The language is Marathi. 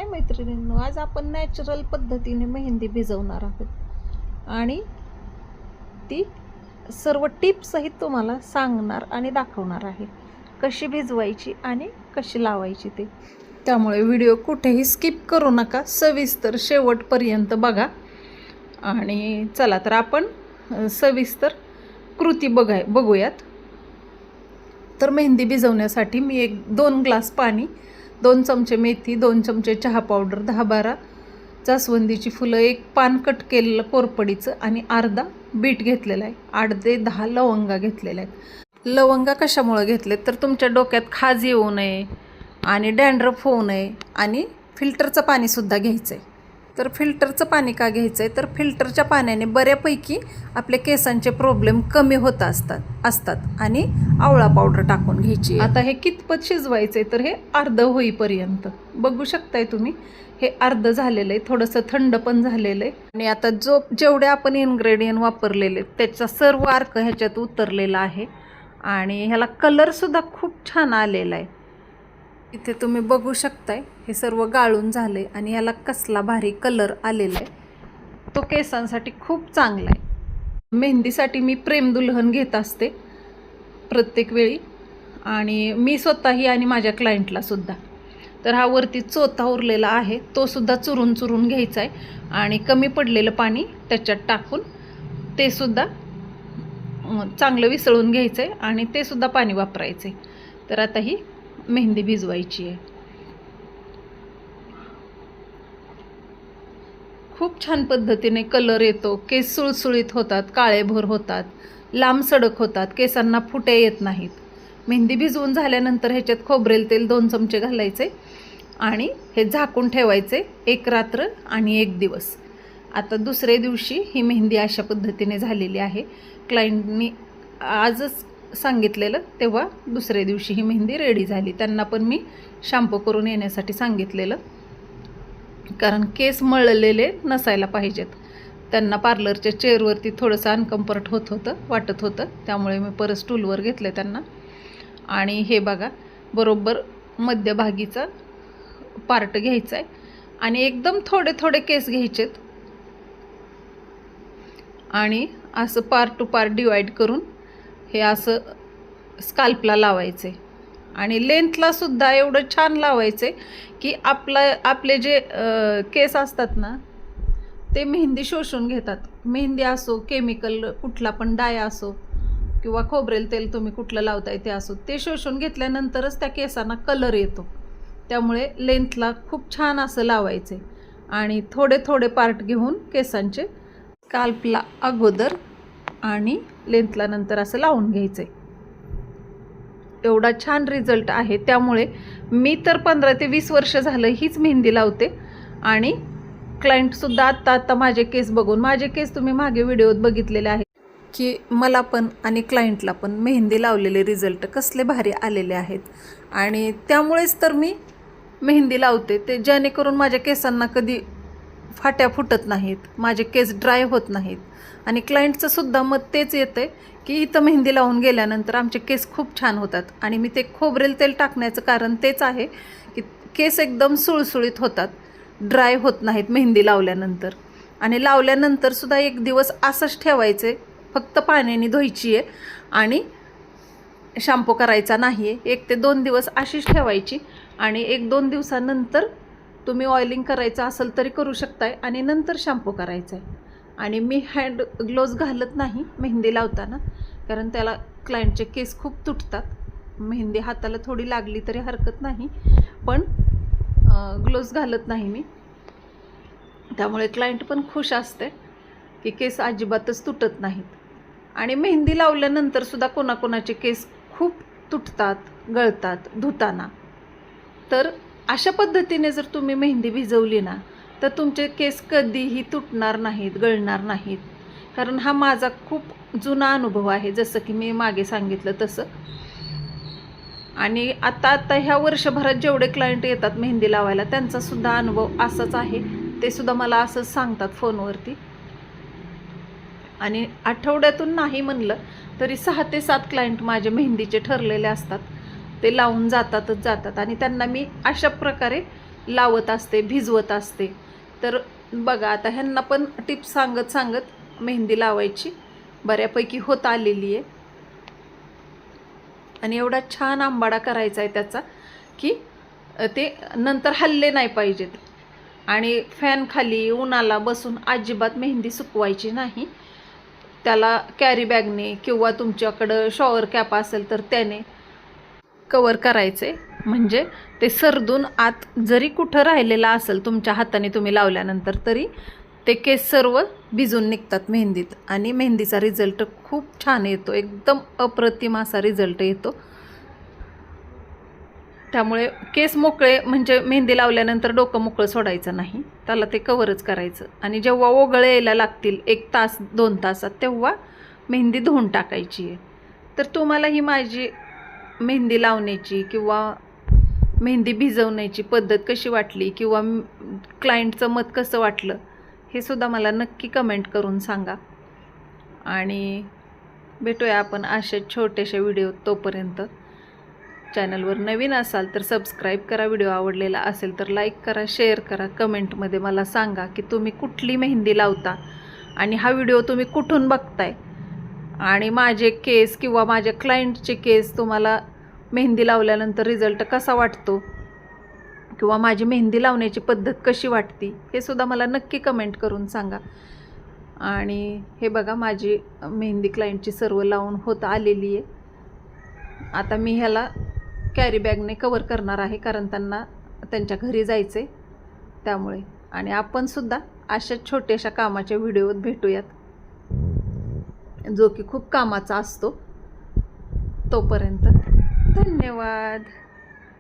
हाय मैत्रिणींनो, आज आपण नॅचरल पद्धतीने मेहंदी भिजवणार आहोत आणि ती सर्व टिप्स सहित तुम्हाला सांगणार आणि दाखवणार आहे कशी भिजवायची आणि कशी लावायची ते. त्यामुळे व्हिडिओ कुठेही स्किप करू नका, सविस्तर शेवटपर्यंत बघा. आणि चला तर आपण सविस्तर कृती बघूयात. तर मेहंदी भिजवण्यासाठी मी 2 ग्लास पाणी, 2 चमचे मेथी, 2 चमचे चहा पावडर, 10-12 जास्वंदीची फुलं, 1 पान कट केलेलं कोरपडीचं आणि अर्धा बीट घेतलेला आहे. 8 ते 10 लवंगा घेतलेल्या आहेत. लवंगा कशामुळे घेतलेत तर तुमच्या डोक्यात खाज येऊ नये आणि डॅन्ड्रफ होऊ नये आणि फिल्टरचं पाणीसुद्धा घ्यायचं आहे. तर फिल्टरचं पाणी का घ्यायचं आहे तर फिल्टरच्या पाण्याने बऱ्यापैकी आपल्या केसांचे प्रॉब्लेम कमी होत असतात आणि आवळा पावडर टाकून घ्यायची. आता हे कितपत शिजवायचं आहे तर हे अर्ध होईपर्यंत बघू शकताय तुम्ही. हे अर्ध झालेलं आहे, थोडंसं थंड पण झालेलं आहे. आणि आता जेवढे आपण इन्ग्रेडियंट वापरलेले त्याचा सर्व अर्क ह्याच्यात उतरलेला आहे आणि ह्याला कलरसुद्धा खूप छान आलेला आहे. इथे तुम्ही बघू शकताय हे सर्व गाळून झाले आणि याला कसला भारी कलर आलेला आहे. तो केसांसाठी खूप चांगला आहे. मेहंदीसाठी मी प्रेम दुल्हन घेत असते प्रत्येक वेळी आणि मी स्वतःही आणि माझ्या क्लायंटला सुद्धा. तर हा वरती चोथा उरलेला आहे तो सुद्धा चुरून घ्यायचा आहे आणि कमी पडलेलं पाणी त्याच्यात टाकून ते सुद्धा चांगलं विसळून घ्यायचं आहे आणि ते सुद्धा पाणी वापरायचं आहे. तर आता ही मेहंदी भिजवायची आहे. खूप छान पद्धतीने कलर येतो, केस सुळसुळीत होतात, काळेभोर होतात, लांब सडक होतात, केसांना फुटे येत नाहीत. मेहंदी भिजवून झाल्यानंतर ह्याच्यात खोबरेल तेल 2 चमचे घालायचे आणि हे झाकून ठेवायचे 1 रात्र आणि 1 दिवस. आता दुसऱ्या दिवशी ही मेहंदी अशा पद्धतीने झालेली आहे. क्लायंटनी आजच सांगितलेलं तेव्हा दुसऱ्या दिवशी ही मेहंदी रेडी झाली. त्यांना पण मी शॅम्पू करून येण्यासाठी सांगितलेलं, कारण केस मळलेले नसायला पाहिजेत. त्यांना पार्लरच्या चेअरवरती थोडंसं अनकम्फर्ट वाटत होतं, त्यामुळे मी परत स्टूलवर घेतलं त्यांना. आणि हे बघा, बरोबर मध्यभागीचा पार्ट घ्यायचा आहे आणि एकदम थोडे केस घ्यायचेत आणि असं पार्ट टू पार्ट डिवाईड करून हे असं स्काल्पला लावायचे आणि लेंथला सुद्धा एवढं छान लावायचे की आपले जे केस असतात ना ते मेहंदी शोषून घेतात. मेहंदी असो, केमिकल कुठला पण डाय असो किंवा खोबरेल तेल तुम्ही कुठलं लावताय ते असो, ते शोषून घेतल्यानंतरच त्या केसांना कलर येतो. त्यामुळे लेंथला खूप छान असं लावायचे आणि थोडे पार्ट घेऊन केसांचे स्काल्पला अगोदर आणि लेंथला नंतर असं लावून घ्यायचं. एवढा छान रिझल्ट आहे. त्यामुळे मी तर 15 ते 20 वर्ष झालं हीच मेहंदी लावते आणि क्लायंटसुद्धा आत्ता माझे केस बघून, माझे केस तुम्ही मागे व्हिडिओत बघितलेले आहेत की मला पण आणि क्लायंटला पण मेहंदी लावलेले रिझल्ट कसले भारी आलेले आहेत. आणि त्यामुळेच तर मी मेहंदी लावते, ते जेणेकरून माझ्या केसांना कधी फाट्या फुटत नाहीत, माझे केस ड्राय होत नाहीत. आणि क्लायंटचं सुद्धा मत तेच येतं की इथं मेहंदी लावून गेल्यानंतर आमचे केस खूप छान होतात. आणि मी ते खोबरेल तेल टाकण्याचं कारण तेच आहे की केस एकदम सुळसुळीत होतात, ड्राय होत नाहीत मेहंदी लावल्यानंतर. आणि लावल्यानंतर सुद्धा 1 दिवस असंच ठेवायचे, फक्त पाण्याने धुवायची आहे आणि शॅम्पू करायचा नाही आहे. 1 ते 2 दिवस अशीच ठेवायची आणि 1-2 दिवसानंतर तुम्ही ऑइलिंग करायचं असेल तरी करू शकताय आणि नंतर शॅम्पू करायचा आहे. आणि मी हँड ग्लोव्ज घालत नाही मेहंदी लावताना, कारण त्याला क्लायंटचे केस खूप तुटतात. मेहंदी हाताला थोडी लागली तरी हरकत नाही, पण ग्लोव्ज घालत नाही मी. त्यामुळे क्लायंट पण खुश असते की केस अजिबातच तुटत नाहीत. आणि मेहंदी लावल्यानंतर सुद्धा कोणाकोणाचे केस खूप तुटतात, गळतात धुताना. तर अशा पद्धतीने जर तुम्ही मेहंदी भिजवली ना तर तुमचे केस कधीही तुटणार नाहीत, गळणार नाहीत. कारण हा माझा खूप जुना अनुभव आहे, जसं की मी मागे सांगितलं तसं. आणि आता ह्या वर्षभरात जेवढे क्लायंट येतात मेहंदी लावायला त्यांचासुद्धा अनुभव असाच आहे. ते सुद्धा मला असंच सांगतात फोनवरती. आणि आठवड्यातून नाही म्हणलं तरी 6 ते 7 क्लायंट माझे मेहंदीचे ठरलेले असतात. ते लावून जातात आणि त्यांना मी अशा प्रकारे लावत असते, भिजवत असते. तर बघा आता ह्यांना पण टिप्स सांगत सांगत मेहंदी लावायची बऱ्यापैकी होत आलेली आहे. आणि एवढा छान आंबाडा करायचा आहे त्याचा की ते नंतर हल्ले नाही पाहिजेत. आणि फॅन खाली उन्हाला बसून अजिबात मेहंदी सुकवायची नाही. त्याला कॅरी बॅगने किंवा तुमच्याकडं शॉवर कॅप असेल तर त्याने कवर करायचे, म्हणजे ते सरदून आत जरी कुठं राहिलेला असेल तुमच्या हाताने तुम्ही लावल्यानंतर तरी ते केस सर्व भिजून निघतात मेहंदीत. आणि मेहंदीचा रिझल्ट खूप छान येतो, एकदम अप्रतिम असा रिझल्ट येतो. त्यामुळे केस मोकळे, म्हणजे मेहंदी लावल्यानंतर डोकं मोकळं सोडायचं नाही, त्याला ते कवरच करायचं. आणि जेव्हा ओघळ यायला लागतील 1 तास 2 तासात तेव्हा मेहंदी धुवून टाकायची आहे. तर तुम्हाला ही माझी मेहंदी लावण्याची किंवा मेहंदी भिजवण्याची पद्धत कशी वाटली किंवा क्लायंटचं मत कसं वाटलं हे सुद्धा मला नक्की कमेंट करून सांगा. आणि भेटूया आपण अशा छोट्याशा व्हिडिओ. तोपर्यंत चॅनलवर नवीन असाल तर सबस्क्राईब करा, व्हिडिओ आवडलेला असेल तर लाईक करा, शेअर करा. कमेंटमध्ये मला सांगा की तुम्ही कुठली मेहंदी लावता आणि हा व्हिडिओ तुम्ही कुठून बघताय. आणि माझे केस किंवा माझ्या क्लायंटचे केस तुम्हाला मेहंदी लावल्यानंतर रिझल्ट कसा वाटतो किंवा माझी मेहंदी लावण्याची पद्धत कशी वाटते हे सुद्धा मला नक्की कमेंट करून सांगा. आणि हे बघा माझी मेहंदी क्लायंटची सर्व लावून होत आलेली आहे. आता मी ह्याला कॅरी बॅगने कवर करणार आहे, कारण त्यांना त्यांच्या घरी जायचं आहे त्यामुळे. आणि आपण सुद्धा अशा छोट्याशा कामाच्या व्हिडिओत भेटूयात जो की खूप कामाचा असतो. तोपर्यंत धन्यवाद.